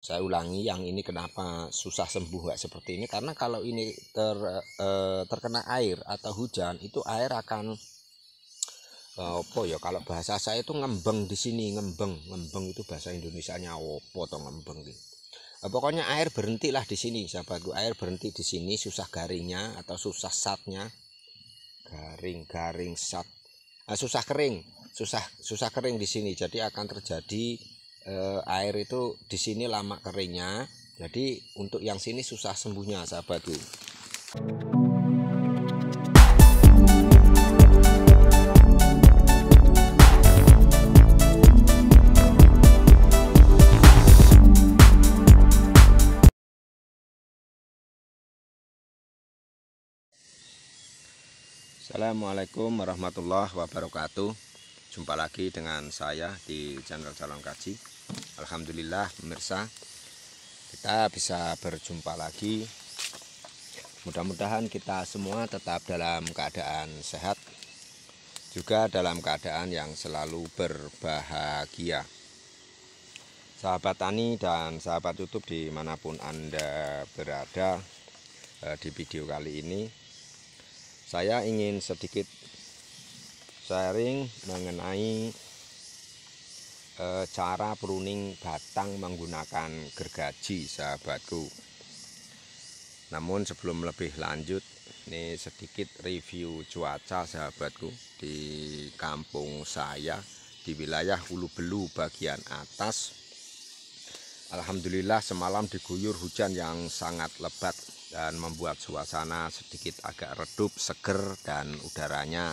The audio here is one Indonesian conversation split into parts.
Saya ulangi, yang ini kenapa susah sembuh nggak seperti ini, karena kalau ini terkena air atau hujan, itu air akan apa ya, kalau bahasa saya itu ngembeng di sini, ngembeng itu bahasa Indonesianya apa toh ngembeng gitu. Pokoknya air berhentilah di sini sahabatku, air berhenti di sini, susah garingnya atau susah satnya, garing sat, susah kering, susah kering di sini. Jadi akan terjadi air itu di sini lama keringnya. Jadi untuk yang sini susah sembuhnya sahabatku. Assalamualaikum warahmatullahi wabarakatuh. Jumpa lagi dengan saya di channel Calon Kaji. Alhamdulillah pemirsa, kita bisa berjumpa lagi. Mudah-mudahan kita semua tetap dalam keadaan sehat, juga dalam keadaan yang selalu berbahagia. Sahabat tani dan sahabat YouTube dimanapun Anda berada, di video kali ini saya ingin sedikit sharing mengenai cara pruning batang menggunakan gergaji sahabatku. Namun sebelum lebih lanjut, ini sedikit review cuaca sahabatku di kampung saya di wilayah Ulu Belu bagian atas. Alhamdulillah semalam diguyur hujan yang sangat lebat dan membuat suasana sedikit agak redup, seger, dan udaranya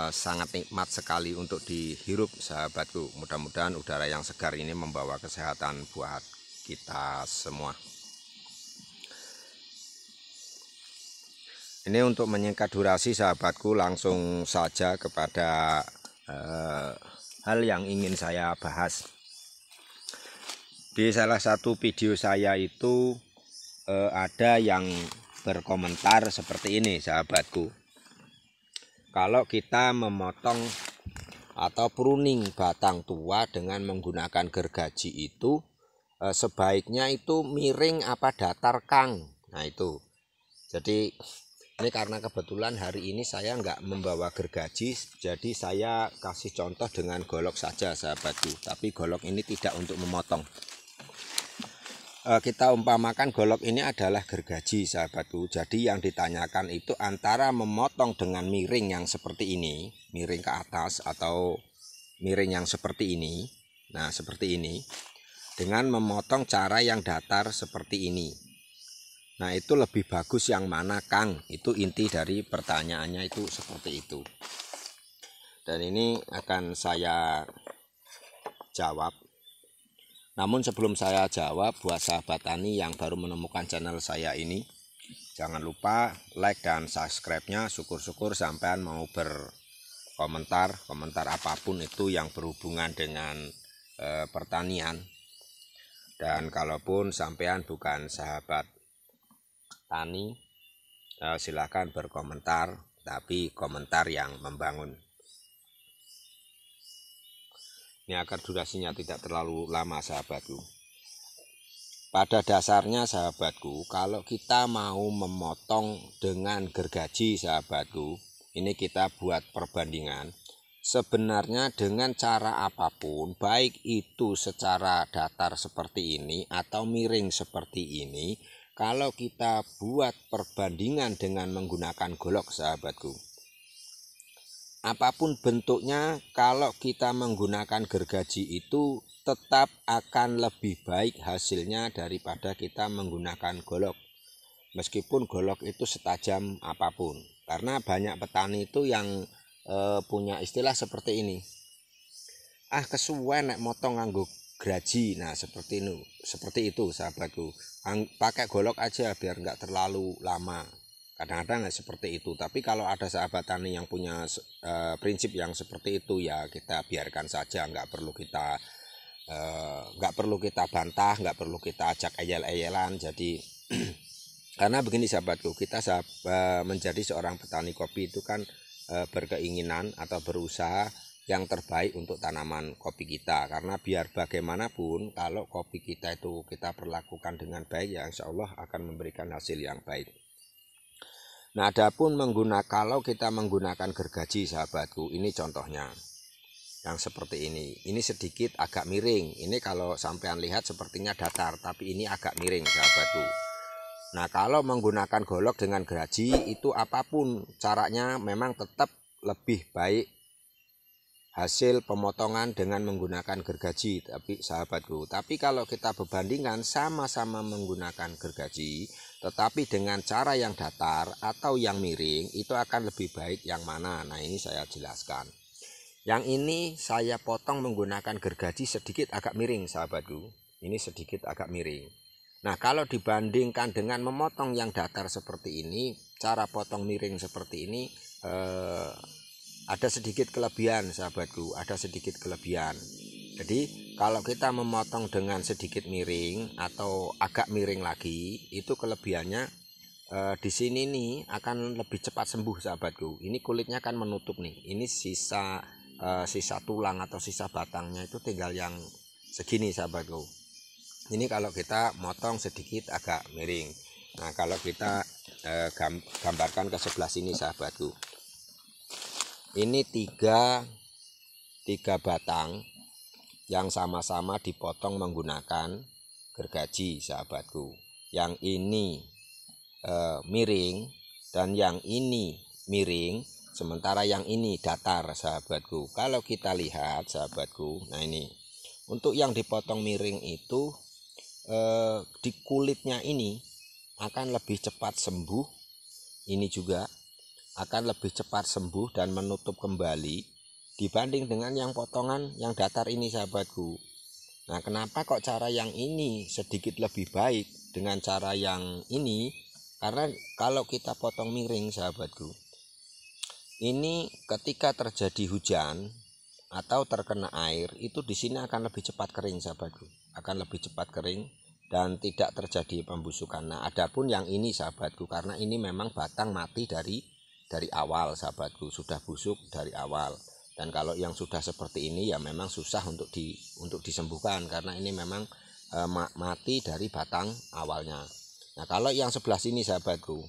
sangat nikmat sekali untuk dihirup sahabatku. Mudah-mudahan udara yang segar ini membawa kesehatan buat kita semua. Ini untuk menyingkat durasi sahabatku, langsung saja kepada hal yang ingin saya bahas. Di salah satu video saya itu ada yang berkomentar seperti ini sahabatku. Kalau kita memotong atau pruning batang tua dengan menggunakan gergaji itu sebaiknya itu miring apa datar, Kang? Nah itu. Jadi ini karena kebetulan hari ini saya nggak membawa gergaji, jadi saya kasih contoh dengan golok saja sahabatku. Tapi golok ini tidak untuk memotong. Kita umpamakan golok ini adalah gergaji sahabatku. Jadi yang ditanyakan itu antara memotong dengan miring yang seperti ini, miring ke atas, atau miring yang seperti ini, nah seperti ini, dengan memotong cara yang datar seperti ini. Nah itu lebih bagus yang mana, Kang? Itu inti dari pertanyaannya itu seperti itu. Dan ini akan saya jawab. Namun sebelum saya jawab, buat sahabat tani yang baru menemukan channel saya ini, jangan lupa like dan subscribe-nya. Syukur-syukur sampean mau berkomentar, komentar apapun itu yang berhubungan dengan pertanian. Dan kalaupun sampean bukan sahabat tani, silakan berkomentar, tapi komentar yang membangun. Ini agar durasinya tidak terlalu lama sahabatku. Pada dasarnya sahabatku, kalau kita mau memotong dengan gergaji sahabatku, ini kita buat perbandingan. Sebenarnya dengan cara apapun, baik itu secara datar seperti ini atau miring seperti ini, kalau kita buat perbandingan dengan menggunakan golok sahabatku, apapun bentuknya, kalau kita menggunakan gergaji itu tetap akan lebih baik hasilnya daripada kita menggunakan golok. Meskipun golok itu setajam apapun. Karena banyak petani itu yang punya istilah seperti ini. Kesuwen nek motong nganggo gergaji. Nah seperti itu sahabatku. Pakai golok aja biar nggak terlalu lama. Kadang-kadang seperti itu. Tapi kalau ada sahabat tani yang punya prinsip yang seperti itu, ya kita biarkan saja, nggak perlu kita bantah, nggak perlu kita ajak ayel-ayelan. Jadi karena begini sahabatku, kita menjadi seorang petani kopi itu kan berkeinginan atau berusaha yang terbaik untuk tanaman kopi kita. Karena biar bagaimanapun kalau kopi kita itu kita perlakukan dengan baik, ya insya Allah akan memberikan hasil yang baik. Nah, adapun kalau kita menggunakan gergaji sahabatku, ini contohnya yang seperti ini. Ini sedikit agak miring. Ini kalau sampean lihat sepertinya datar, tapi ini agak miring sahabatku. Nah, kalau menggunakan golok dengan gergaji itu apapun caranya memang tetap lebih baik hasil pemotongan dengan menggunakan gergaji, tapi sahabatku. Tapi kalau kita berbandingkan sama-sama menggunakan gergaji, tetapi dengan cara yang datar atau yang miring, itu akan lebih baik yang mana? Nah, ini saya jelaskan. Yang ini saya potong menggunakan gergaji sedikit agak miring sahabatku. Ini sedikit agak miring. Nah, kalau dibandingkan dengan memotong yang datar seperti ini, cara potong miring seperti ini ada sedikit kelebihan sahabatku, ada sedikit kelebihan. Jadi kalau kita memotong dengan sedikit miring atau agak miring lagi, itu kelebihannya di sini nih akan lebih cepat sembuh sahabatku. Ini kulitnya kan menutup nih. Ini sisa tulang atau sisa batangnya itu tinggal yang segini sahabatku. Ini kalau kita motong sedikit agak miring. Nah, kalau kita gambarkan ke sebelah sini sahabatku. Ini tiga batang yang sama-sama dipotong menggunakan gergaji sahabatku. Yang ini miring dan yang ini miring, sementara yang ini datar sahabatku. Kalau kita lihat sahabatku, nah ini untuk yang dipotong miring itu di kulitnya ini akan lebih cepat sembuh. Ini juga akan lebih cepat sembuh dan menutup kembali dibanding dengan yang potongan yang datar ini sahabatku. Nah, kenapa kok cara yang ini sedikit lebih baik dengan cara yang ini? Karena kalau kita potong miring sahabatku, ini ketika terjadi hujan atau terkena air, itu di sini akan lebih cepat kering sahabatku, akan lebih cepat kering dan tidak terjadi pembusukan. Nah, adapun yang ini sahabatku, karena ini memang batang mati dari awal sahabatku, sudah busuk dari awal. Dan kalau yang sudah seperti ini ya memang susah untuk disembuhkan karena ini memang mati dari batang awalnya. Nah, kalau yang sebelah sini sahabatku,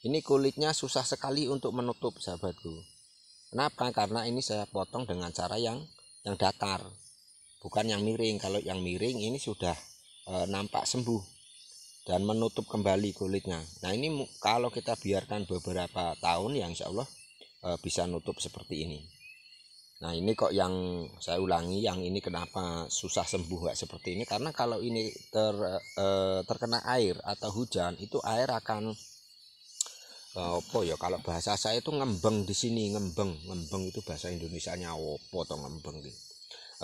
ini kulitnya susah sekali untuk menutup sahabatku. Kenapa? Karena ini saya potong dengan cara yang datar, bukan yang miring. Kalau yang miring ini sudah nampak sembuh dan menutup kembali kulitnya. Nah, ini kalau kita biarkan beberapa tahun ya insya Allah bisa nutup seperti ini. Nah, ini kok yang saya ulangi, yang ini kenapa susah sembuh kayak seperti ini, karena kalau ini terkena air atau hujan, itu air akan kalau bahasa saya itu ngembeng di sini, ngembeng itu bahasa Indonesianya apa toh ngembeng gitu.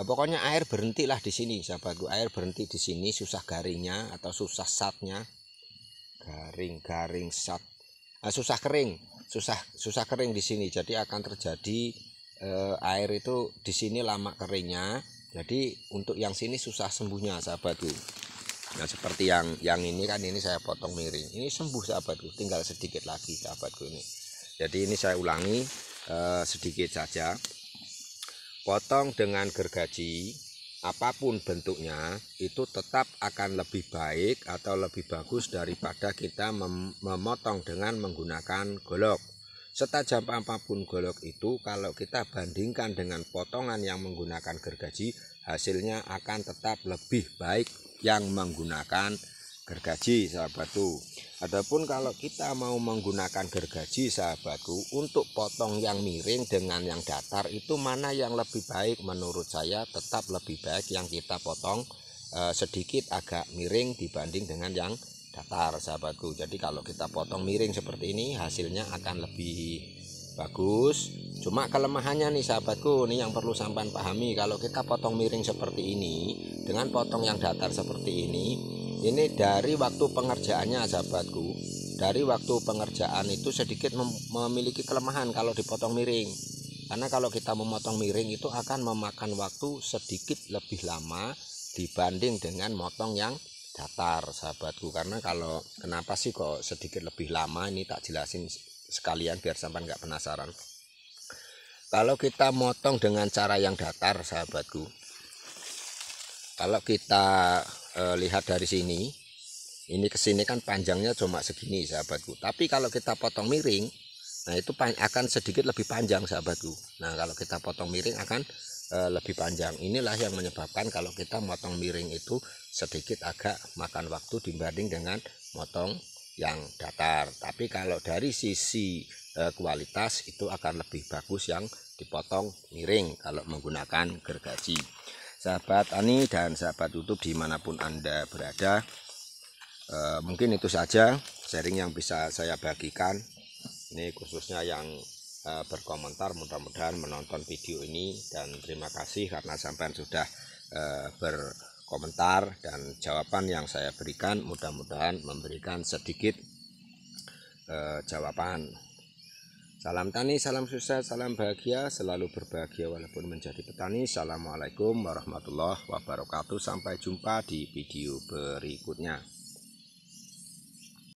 Pokoknya air berhentilah di sini sahabatku, air berhenti di sini, susah garingnya atau susah satnya, garing sat, susah kering di sini. Jadi akan terjadi air itu di sini lama keringnya, jadi untuk yang sini susah sembuhnya sahabatku. Nah, seperti yang ini kan, ini saya potong miring, ini sembuh sahabatku, tinggal sedikit lagi sahabatku ini. Jadi ini saya ulangi sedikit saja. Potong dengan gergaji apapun bentuknya itu tetap akan lebih baik atau lebih bagus daripada kita memotong dengan menggunakan golok. Setajam apapun golok itu, kalau kita bandingkan dengan potongan yang menggunakan gergaji, hasilnya akan tetap lebih baik yang menggunakan gergaji sahabatku. Adapun kalau kita mau menggunakan gergaji sahabatku, untuk potong yang miring dengan yang datar itu mana yang lebih baik? Menurut saya tetap lebih baik yang kita potong sedikit agak miring dibanding dengan yang datar sahabatku. Jadi kalau kita potong miring seperti ini hasilnya akan lebih bagus. Cuma kelemahannya nih sahabatku, ini yang perlu sampean pahami, kalau kita potong miring seperti ini dengan potong yang datar seperti ini dari waktu pengerjaannya sahabatku, dari waktu pengerjaan itu sedikit memiliki kelemahan kalau dipotong miring. Karena kalau kita memotong miring itu akan memakan waktu sedikit lebih lama dibanding dengan motong yang datar sahabatku. Karena kalau kenapa sih kok sedikit lebih lama, ini tak jelasin sekalian biar sampai nggak penasaran. Kalau kita motong dengan cara yang datar, sahabatku, kalau kita lihat dari sini, ini ke sini kan panjangnya cuma segini, sahabatku. Tapi kalau kita potong miring, nah itu akan sedikit lebih panjang, sahabatku. Nah, kalau kita potong miring akan lebih panjang. Inilah yang menyebabkan kalau kita motong miring itu sedikit agak makan waktu dibanding dengan motong yang datar. Tapi kalau dari sisi kualitas itu akan lebih bagus yang dipotong miring kalau menggunakan gergaji. Sahabat tani dan sahabat YouTube dimanapun Anda berada, mungkin itu saja sharing yang bisa saya bagikan. Ini khususnya yang berkomentar, mudah-mudahan menonton video ini, dan terima kasih karena sampai sudah berkomentar, dan jawaban yang saya berikan mudah-mudahan memberikan sedikit jawaban. Salam tani, salam sukses, salam bahagia, selalu berbahagia walaupun menjadi petani. Assalamualaikum warahmatullahi wabarakatuh. Sampai jumpa di video berikutnya.